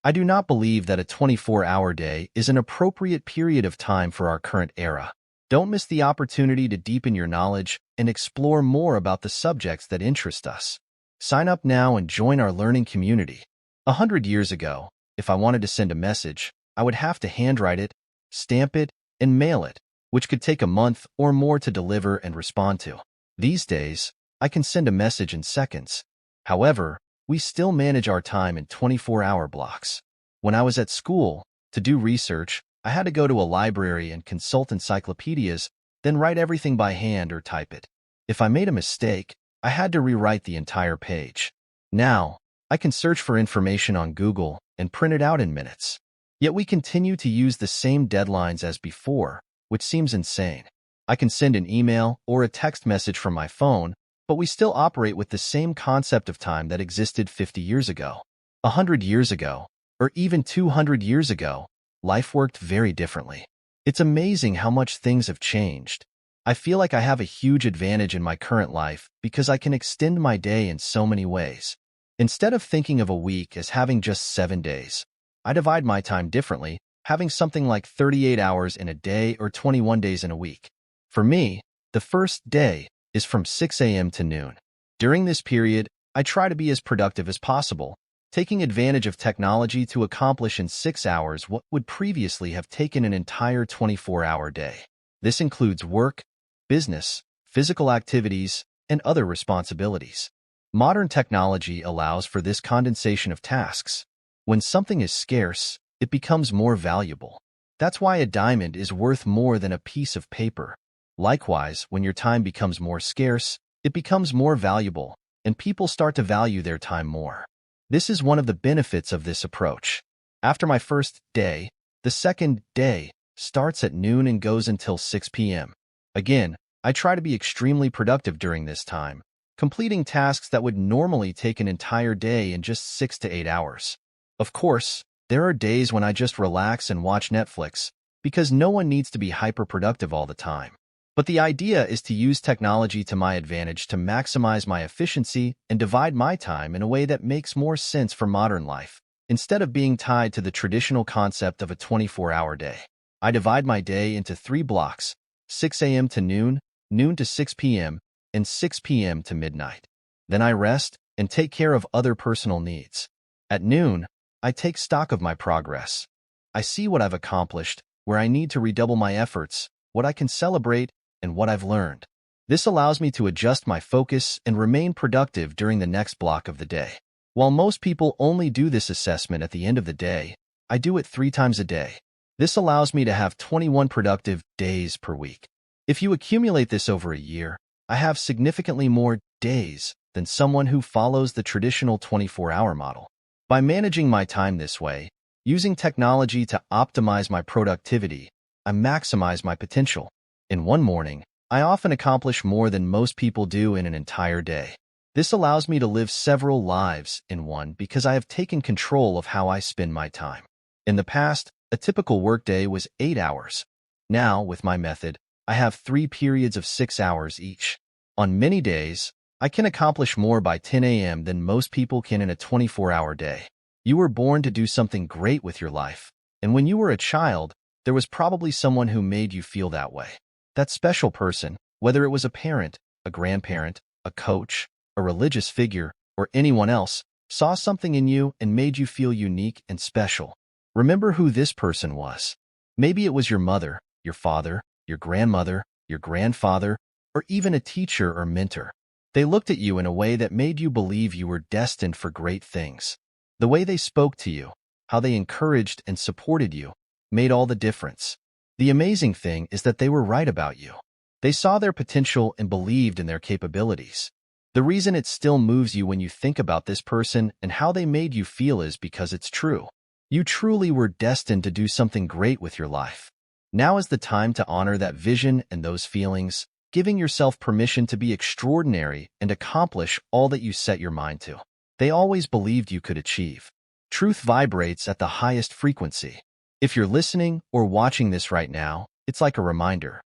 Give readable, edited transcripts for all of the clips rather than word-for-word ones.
I do not believe that a 24-hour day is an appropriate period of time for our current era. Don't miss the opportunity to deepen your knowledge and explore more about the subjects that interest us. Sign up now and join our learning community. 100 years ago, if I wanted to send a message, I would have to handwrite it, stamp it, and mail it, which could take a month or more to deliver and respond to. These days, I can send a message in seconds. However, we still manage our time in 24-hour blocks. When I was at school, to do research, I had to go to a library and consult encyclopedias, then write everything by hand or type it. If I made a mistake, I had to rewrite the entire page. Now, I can search for information on Google and print it out in minutes. Yet we continue to use the same deadlines as before, which seems insane. I can send an email or a text message from my phone, but we still operate with the same concept of time that existed 50 years ago. 100 years ago, or even 200 years ago, life worked very differently. It's amazing how much things have changed. I feel like I have a huge advantage in my current life because I can extend my day in so many ways. Instead of thinking of a week as having just 7 days, I divide my time differently, having something like 38 hours in a day or 21 days in a week. For me, the first day is from 6 a.m. to noon. During this period, I try to be as productive as possible, taking advantage of technology to accomplish in 6 hours what would previously have taken an entire 24-hour day. This includes work, business, physical activities, and other responsibilities. Modern technology allows for this condensation of tasks. When something is scarce, it becomes more valuable. That's why a diamond is worth more than a piece of paper. Likewise, when your time becomes more scarce, it becomes more valuable, and people start to value their time more. This is one of the benefits of this approach. After my first day, the second day starts at noon and goes until 6 p.m. Again, I try to be extremely productive during this time, completing tasks that would normally take an entire day in just 6 to 8 hours. Of course, there are days when I just relax and watch Netflix, because no one needs to be hyper-productive all the time. But the idea is to use technology to my advantage to maximize my efficiency and divide my time in a way that makes more sense for modern life, instead of being tied to the traditional concept of a 24-hour day. I divide my day into 3 blocks: 6 a.m. to noon, noon to 6 p.m., and 6 p.m. to midnight. Then I rest and take care of other personal needs. At noon, I take stock of my progress. I see what I've accomplished, where I need to redouble my efforts, what I can celebrate, and what I've learned. This allows me to adjust my focus and remain productive during the next block of the day. While most people only do this assessment at the end of the day, I do it 3 times a day. This allows me to have 21 productive days per week. If you accumulate this over a year, I have significantly more days than someone who follows the traditional 24-hour model. By managing my time this way, using technology to optimize my productivity, I maximize my potential. In one morning, I often accomplish more than most people do in an entire day. This allows me to live several lives in one because I have taken control of how I spend my time. In the past, a typical workday was 8 hours. Now, with my method, I have 3 periods of 6 hours each. On many days, I can accomplish more by 10 a.m. than most people can in a 24-hour day. You were born to do something great with your life, and when you were a child, there was probably someone who made you feel that way. That special person, whether it was a parent, a grandparent, a coach, a religious figure, or anyone else, saw something in you and made you feel unique and special. Remember who this person was. Maybe it was your mother, your father, your grandmother, your grandfather, or even a teacher or mentor. They looked at you in a way that made you believe you were destined for great things. The way they spoke to you, how they encouraged and supported you, made all the difference. The amazing thing is that they were right about you. They saw their potential and believed in their capabilities. The reason it still moves you when you think about this person and how they made you feel is because it's true. You truly were destined to do something great with your life. Now is the time to honor that vision and those feelings, giving yourself permission to be extraordinary and accomplish all that you set your mind to. They always believed you could achieve. Truth vibrates at the highest frequency. If you're listening or watching this right now, it's like a reminder.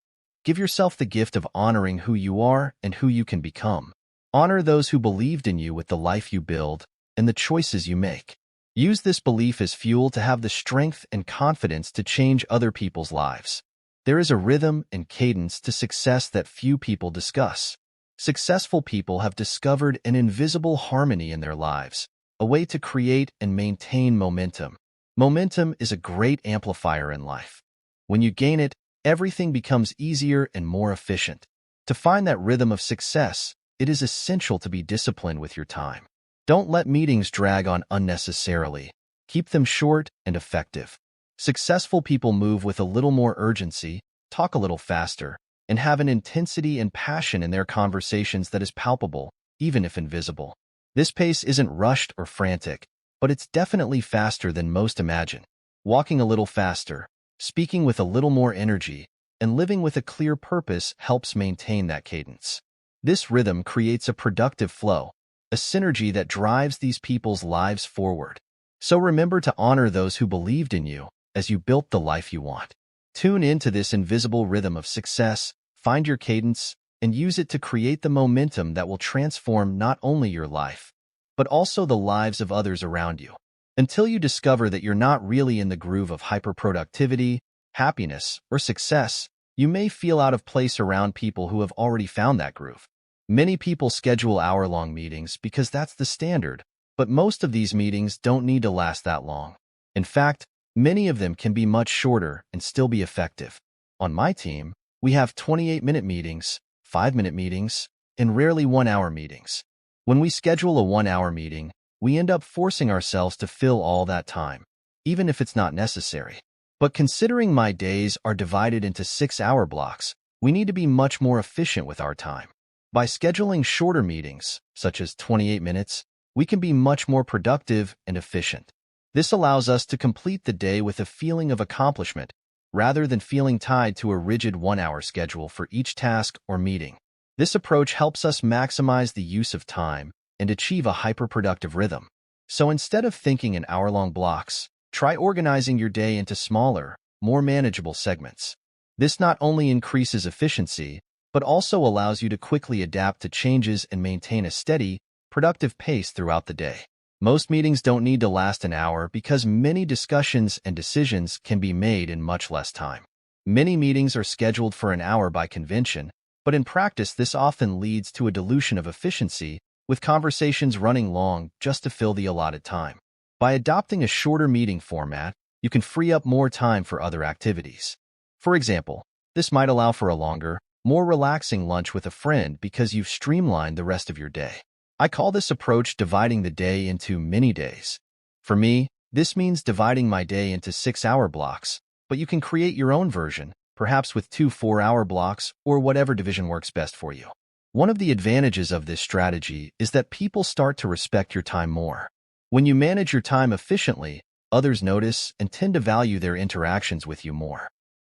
Give yourself the gift of honoring who you are and who you can become. Honor those who believed in you with the life you build and the choices you make. Use this belief as fuel to have the strength and confidence to change other people's lives. There is a rhythm and cadence to success that few people discuss. Successful people have discovered an invisible harmony in their lives, a way to create and maintain momentum. Momentum is a great amplifier in life. When you gain it, everything becomes easier and more efficient. To find that rhythm of success, it is essential to be disciplined with your time. Don't let meetings drag on unnecessarily. Keep them short and effective. Successful people move with a little more urgency, talk a little faster, and have an intensity and passion in their conversations that is palpable, even if invisible. This pace isn't rushed or frantic, but it's definitely faster than most imagine. Walking a little faster, speaking with a little more energy, and living with a clear purpose helps maintain that cadence. This rhythm creates a productive flow, a synergy that drives these people's lives forward. So remember to honor those who believed in you as you built the life you want. Tune into this invisible rhythm of success, find your cadence, and use it to create the momentum that will transform not only your life, but also the lives of others around you. Until you discover that you're not really in the groove of hyperproductivity, happiness, or success, you may feel out of place around people who have already found that groove. Many people schedule hour-long meetings because that's the standard, but most of these meetings don't need to last that long. In fact, many of them can be much shorter and still be effective. On my team, we have 28-minute meetings, 5-minute meetings, and rarely 1-hour meetings. When we schedule a 1-hour meeting, we end up forcing ourselves to fill all that time, even if it's not necessary. But considering my days are divided into 6-hour blocks, we need to be much more efficient with our time. By scheduling shorter meetings, such as 28 minutes, we can be much more productive and efficient. This allows us to complete the day with a feeling of accomplishment, rather than feeling tied to a rigid 1-hour schedule for each task or meeting. This approach helps us maximize the use of time and achieve a hyperproductive rhythm. So instead of thinking in hour-long blocks, try organizing your day into smaller, more manageable segments. This not only increases efficiency, but also allows you to quickly adapt to changes and maintain a steady, productive pace throughout the day. Most meetings don't need to last an hour because many discussions and decisions can be made in much less time. Many meetings are scheduled for an hour by convention, but in practice this often leads to a dilution of efficiency, with conversations running long just to fill the allotted time. By adopting a shorter meeting format, you can free up more time for other activities. For example, this might allow for a longer, more relaxing lunch with a friend because you've streamlined the rest of your day. I call this approach dividing the day into mini days. For me, this means dividing my day into 6-hour blocks, but you can create your own version, perhaps with 2 4-hour blocks or whatever division works best for you. One of the advantages of this strategy is that people start to respect your time more. When you manage your time efficiently, others notice and tend to value their interactions with you more.